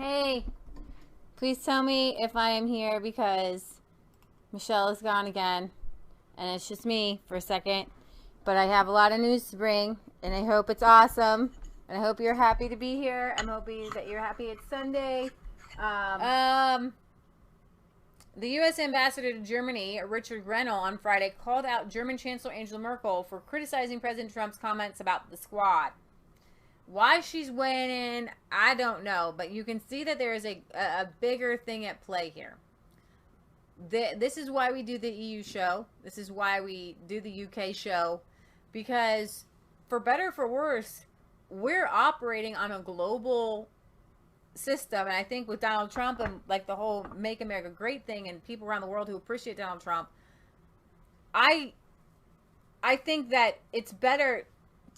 Hey, please tell me if I am here because Michelle is gone again. And it's just me for a second. But I have a lot of news to bring. And I hope it's awesome. And I hope you're happy to be here. I'm hoping that you're happy it's Sunday. The U.S. ambassador to Germany, Richard Grenell, on Friday called out German Chancellor Angela Merkel for criticizing President Trump's comments about the Squad. Why she's weighing in, I don't know. But you can see that there is a bigger thing at play here. This is why we do the EU show. This is why we do the UK show. Because for better or for worse, we're operating on a global system. And I think with Donald Trump and like the whole Make America Great thing and people around the world who appreciate Donald Trump, I think that it's better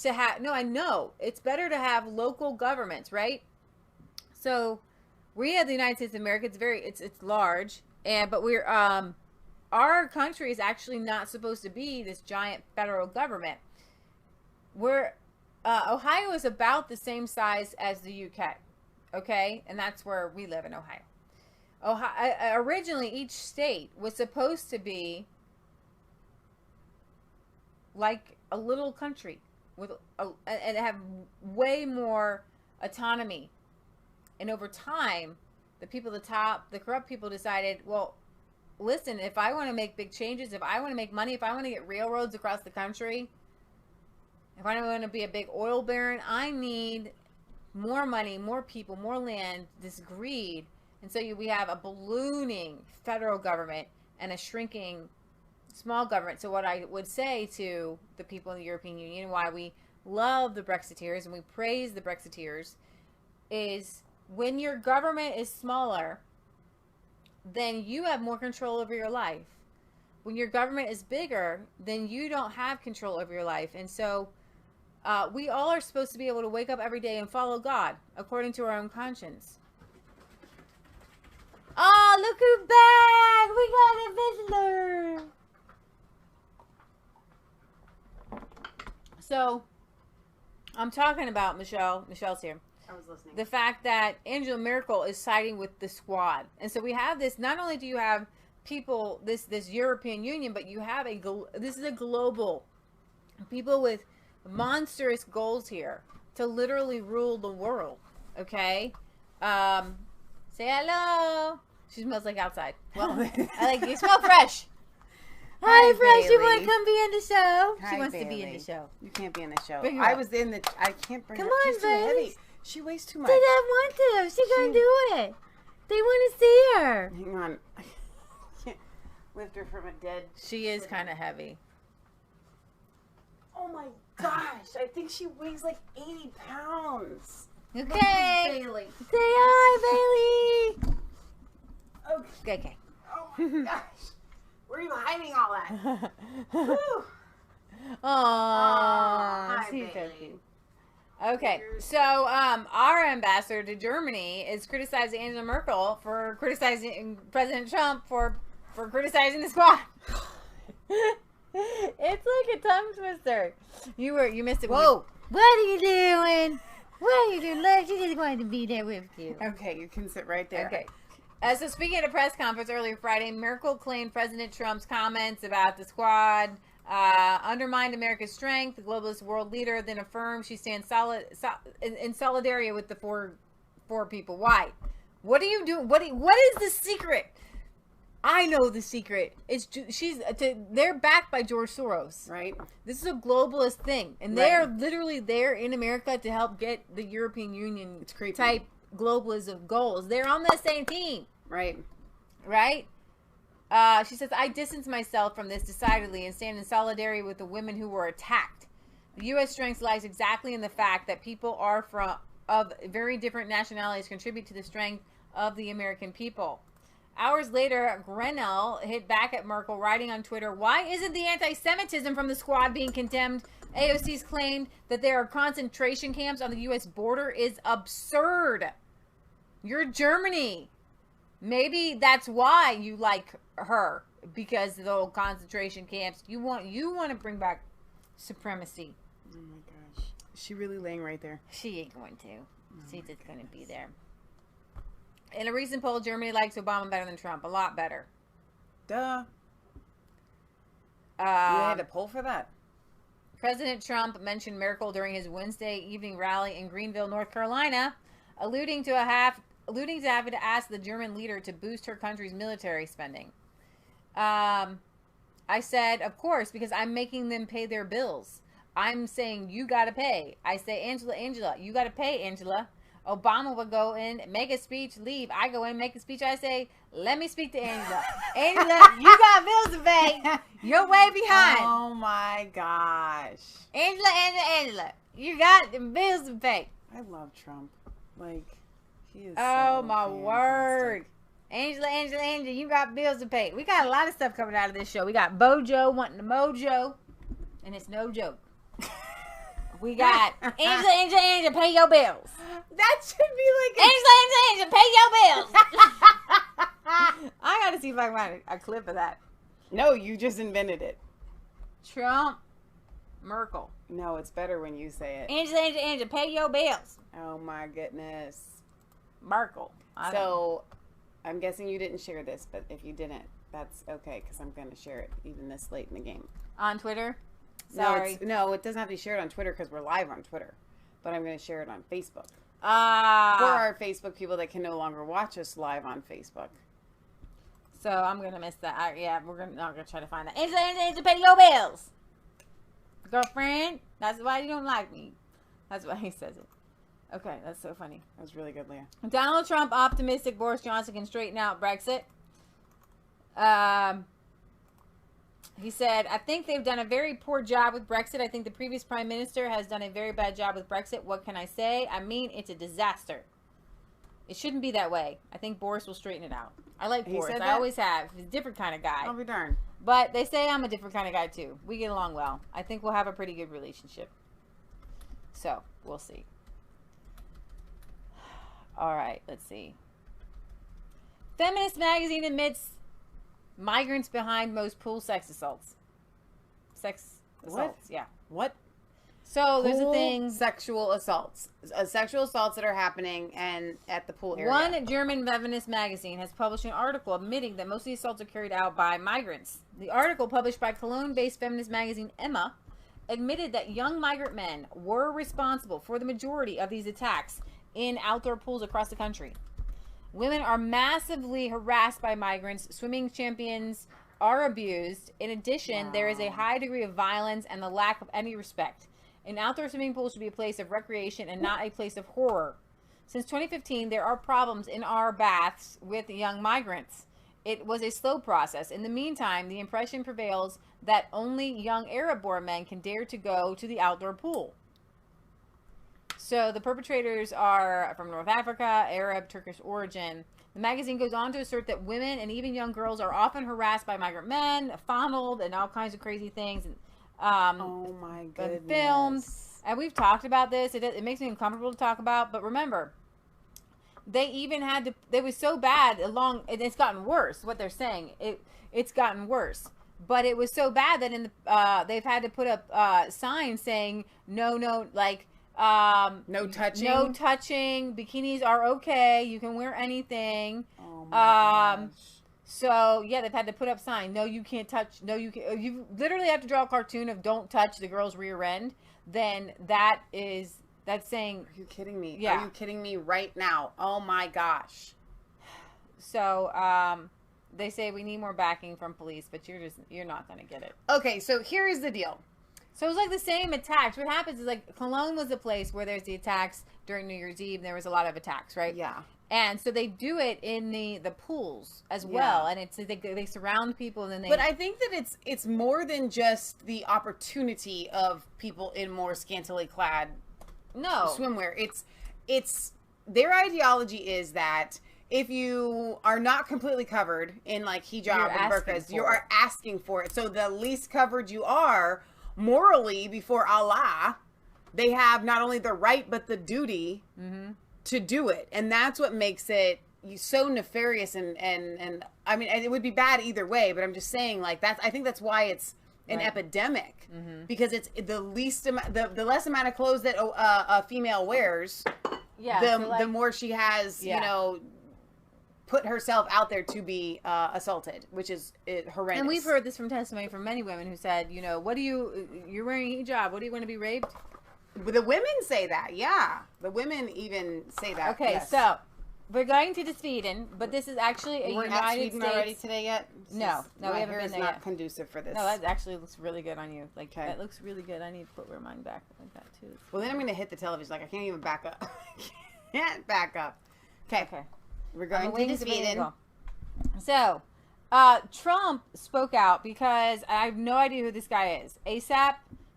to have, I know it's better to have local governments, right? So we have the United States of America. It's large, but we're our country is actually not supposed to be this giant federal government. Ohio is about the same size as the UK, okay, and that's where we live in Ohio. Originally, each state was supposed to be like a little country and have way more autonomy. And over time, the people at the top, the corrupt people, decided, well, listen, if I want to make big changes, if I want to make money, if I want to get railroads across the country, if I want to be a big oil baron, I need more money, more people, more land, this greed. And so we have a ballooning federal government and a shrinking small government. So what I would say to the people in the European Union, why we love the Brexiteers and we praise the Brexiteers, is when your government is smaller, then you have more control over your life. When your government is bigger, then you don't have control over your life. And so we all are supposed to be able to wake up every day and follow God according to our own conscience. Oh, look who's back! We got a visitor! So, I'm talking about Michelle. Michelle's here. I was listening. The fact that Angela Merkel is siding with the Squad. And so we have this, not only do you have people, this European Union, but you have this is a global, people with monstrous goals here to literally rule the world. Okay? Say hello. She smells like outside. Well, you smell fresh. Hi, Fresh. Bailey. You want to come be in the show? Hi, She wants Bailey. to be in the show. You can't be in the show. Bring her I up. was in the. I can't bring Come her. on, She's too Bailey. heavy. She weighs too much. They don't want to. She's going to do it. They want to see her. Hang on. I can't lift her from a dead. She is kind of heavy. Oh my gosh! I think she weighs like 80 pounds. Okay. Bailey. Say hi, Bailey. Okay. Oh my gosh! Where are you hiding all that? Woo. Aww. Hi, She's so Bailey. cute. Okay, so our ambassador to Germany is criticizing Angela Merkel for criticizing President Trump for criticizing the Squad. It's like a tongue twister. You missed it. Whoa! What are you doing? What are you doing? Look, she just wanted to be there with you. Okay, you can sit right there. Okay. So speaking at a press conference earlier Friday, Merkel claimed President Trump's comments about the Squad undermined America's strength. The globalist world leader then affirmed she stands in solidarity with the four people. Why? What are you doing? What is the secret? I know the secret. They're backed by George Soros. Right. This is a globalist thing, and they're literally there in America to help get the European Union type globalism goals. They're on the same team. Right. She says, I distance myself from this decidedly and stand in solidarity with the women who were attacked. The U.S. strength lies exactly in the fact that people of very different nationalities contribute to the strength of the American people. Hours later, Grenell hit back at Merkel, writing on Twitter, why isn't the anti-Semitism from the Squad being condemned? AOC's claim that there are concentration camps on the U.S. border is absurd. You're Germany. Maybe that's why you like her, because of the old concentration camps. You want to bring back supremacy. Oh my gosh. Is she really laying right there? She ain't going to. She's just going to be there. In a recent poll, Germany likes Obama better than Trump. A lot better. Duh. You had to poll for that. President Trump mentioned Merkel during his Wednesday evening rally in Greenville, North Carolina, alluding to having to ask the German leader to boost her country's military spending. I said, of course, because I'm making them pay their bills. I'm saying you got to pay. I say, Angela, you got to pay, Angela. Obama would go in, make a speech, leave. I go in, make a speech. I say, let me speak to Angela. Angela, you got bills to pay. You're way behind. Oh, my gosh. Angela, you got bills to pay. I love Trump. Like, he is Oh, so my fantastic. word. Angela, you got bills to pay. We got a lot of stuff coming out of this show. We got Bojo wanting the mojo, and it's no joke. We got Angela, pay your bills. That should be like Angela, pay your bills. I gotta see if I can find a clip of that. No, you just invented it. Trump, Merkel. No, it's better when you say it. Angela, pay your bills. Oh my goodness. Merkel. So, I'm guessing you didn't share this, but if you didn't, that's okay because I'm going to share it even this late in the game. On Twitter? Sorry. Sorry. No, it doesn't have to be shared on Twitter because we're live on Twitter. But I'm going to share it on Facebook. For Ah. our Facebook people that can no longer watch us live on Facebook. So I'm going to miss that. Yeah, we're not going to try to find that. Angela, pay your bills. Girlfriend, that's why you don't like me. That's why he says it. Okay, that's so funny. That was really good, Leah. Donald Trump optimistic Boris Johnson can straighten out Brexit. He said, I think they've done a very poor job with Brexit. I think the previous prime minister has done a very bad job with Brexit. What can I say? I mean, it's a disaster. It shouldn't be that way. I think Boris will straighten it out. I like He Boris. said I that? always have. He's a different kind of guy. I'll be darned. But they say I'm a different kind of guy, too. We get along well. I think we'll have a pretty good relationship. So, we'll see. All right, let's see. Feminist magazine admits migrants behind most pool sex assaults. Yeah. What? So there's a Pool thing. Sexual assaults. Sexual assaults that are happening and at the pool area. One German feminist magazine has published an article admitting that most of the assaults are carried out by migrants. The article, published by Cologne-based feminist magazine Emma, admitted that young migrant men were responsible for the majority of these attacks in outdoor pools across the country. Women are massively harassed by migrants. Swimming champions are abused. In addition, there is a high degree of violence and the lack of any respect. An outdoor swimming pool should be a place of recreation and not a place of horror. Since 2015, there are problems in our baths with young migrants. It was a slow process. In the meantime, the impression prevails that only young Arab-born men can dare to go to the outdoor pool. So the perpetrators are from North Africa, Arab, Turkish origin. The magazine goes on to assert that women and even young girls are often harassed by migrant men, fondled, and all kinds of crazy things. And, oh my goodness. Filmed. And we've talked about this. It makes me uncomfortable to talk about. But remember, they even had to. It was so bad along. It's gotten worse. What they're saying, it's gotten worse. But it was so bad that they've had to put up signs saying no, like. No touching. No touching. Bikinis are okay. You can wear anything. Oh my gosh. So yeah, they've had to put up sign. No, you can't touch. No, you can. You literally have to draw a cartoon of "Don't touch the girl's rear end." Then that's saying. Are you kidding me? Yeah. Are you kidding me right now? Oh my gosh. So they say we need more backing from police, but you're not gonna get it. Okay, so here is the deal. So it was like the same attacks. What happens is like Cologne was a place where there's the attacks during New Year's Eve. And there was a lot of attacks, right? Yeah. And so they do it in the pools as well, and it's they surround people and then they. But I think that it's more than just the opportunity of people in more scantily clad swimwear. It's their ideology is that if you are not completely covered in like hijab and burqas, you are asking for it. So the least covered you are morally before Allah, they have not only the right but the duty to do it, and that's what makes it so nefarious. And I mean, it would be bad either way, but I'm just saying, like I think that's why it's an epidemic because it's the least the less amount of clothes that a female wears, the more she has, you know, put herself out there to be assaulted, which is horrendous. And we've heard this from testimony from many women who said, what do you're wearing a hijab, what do you want to be raped? The women say that, yeah. The women even say that. Okay, yes. So we're going to Sweden, but this is actually a United States. Already today yet? No, we haven't been there not yet. Conducive for this. No, that actually looks really good on you. Like that looks really good. I need to put mine back like that too. Well, then I'm going to hit the television. Like I can't even back up. I can't back up. Okay. We're going to Sweden. So, Trump spoke out because I have no idea who this guy is. ASAP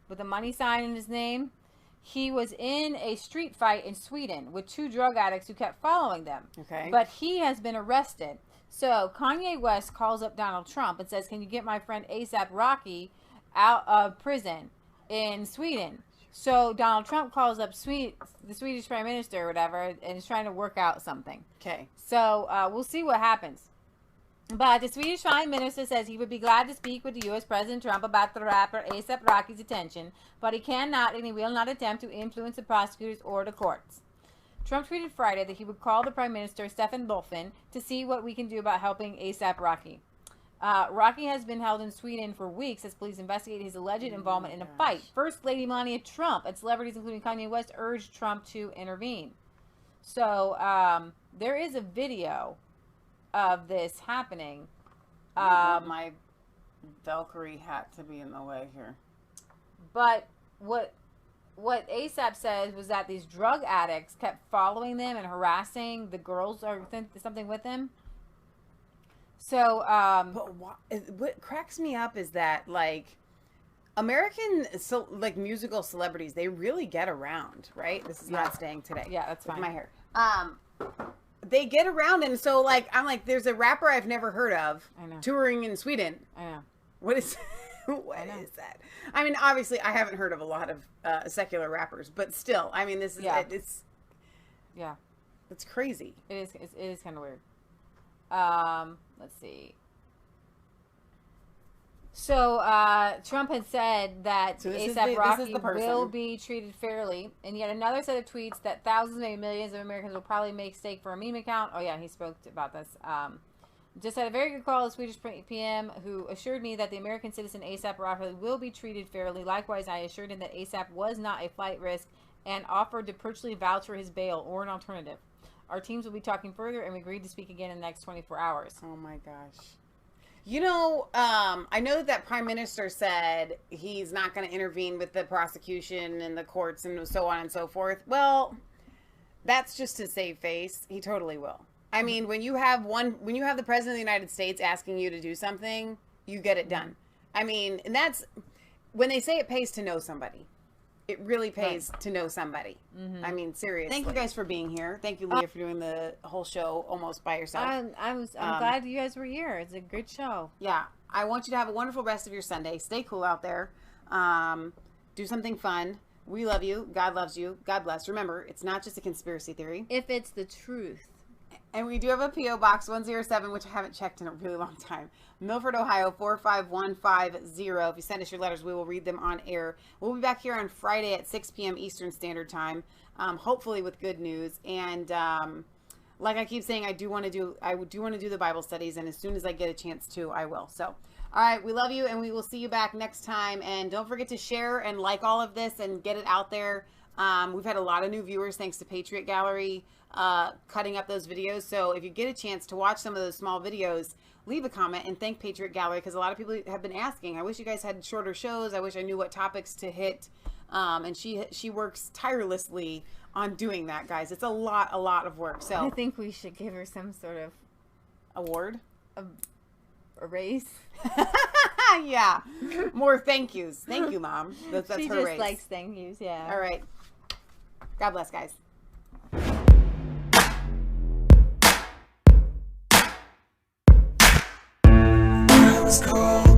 with a money sign in his name. He was in a street fight in Sweden with 2 drug addicts who kept following them. Okay. But he has been arrested. So Kanye West calls up Donald Trump and says, can you get my friend ASAP Rocky out of prison in Sweden? So Donald Trump calls up the Swedish Prime Minister or whatever and is trying to work out something. Okay. So we'll see what happens. But the Swedish Prime Minister says he would be glad to speak with the U.S. President Trump about the rapper ASAP Rocky's attention, but he cannot and he will not attempt to influence the prosecutors or the courts. Trump tweeted Friday that he would call the Prime Minister, Stefan Löfven, to see what we can do about helping ASAP Rocky. Rocky has been held in Sweden for weeks as police investigate his alleged involvement in a fight. First Lady Melania Trump and celebrities including Kanye West urged Trump to intervene. So there is a video of this happening. My Valkyrie hat to be in the way here. But what ASAP said was that these drug addicts kept following them and harassing the girls or something with them. So, but what cracks me up is that like American musical celebrities, they really get around, right? This is not staying today. Yeah, that's fine. With my hair. They get around, and so like I'm like, there's a rapper I've never heard of touring in Sweden. I know. What is is that? I mean, obviously, I haven't heard of a lot of secular rappers, but still, I mean, this is it's crazy. It is kind of weird. Let's see. So Trump had said that ASAP Rocky will be treated fairly, and yet another set of tweets that thousands, maybe millions of Americans will probably make stake for a meme account. Oh yeah, he spoke about this. Just had a very good call, a Swedish PM who assured me that the American citizen ASAP Rocky will be treated fairly. Likewise, I assured him that ASAP was not a flight risk and offered to personally vouch for his bail or an alternative. Our teams will be talking further, and we agreed to speak again in the next 24 hours. Oh my gosh. I know that Prime Minister said he's not going to intervene with the prosecution and the courts and so on and so forth. Well, that's just to save face. He totally will. I mean, when you have the President of the United States asking you to do something, you get it done. I mean, and that's when they say it pays to know somebody. It really pays to know somebody. Mm-hmm. I mean, seriously. Thank you guys for being here. Thank you, Leah, for doing the whole show almost by yourself. I'm glad you guys were here. It's a good show. Yeah. I want you to have a wonderful rest of your Sunday. Stay cool out there. Do something fun. We love you. God loves you. God bless. Remember, it's not just a conspiracy theory. If it's the truth. And we do have a P.O. Box 107, which I haven't checked in a really long time. Milford, Ohio, 45150. If you send us your letters, we will read them on air. We'll be back here on Friday at 6 p.m. Eastern Standard Time, hopefully with good news. And like I keep saying, I do want to do the Bible studies, and as soon as I get a chance to, I will. So, all right, we love you, and we will see you back next time. And don't forget to share and like all of this and get it out there. We've had a lot of new viewers thanks to Patriot Gallery cutting up those videos. So if you get a chance to watch some of those small videos, leave a comment and thank Patriot Gallery, because a lot of people have been asking. I wish you guys had shorter shows. I wish I knew what topics to hit. And she works tirelessly on doing that, guys. It's a lot of work. So I think we should give her some sort of award, a raise. Yeah, more thank yous. Thank you, Mom. That's she her just raise. Likes thank yous. Yeah. All right. God bless, guys. I was cold.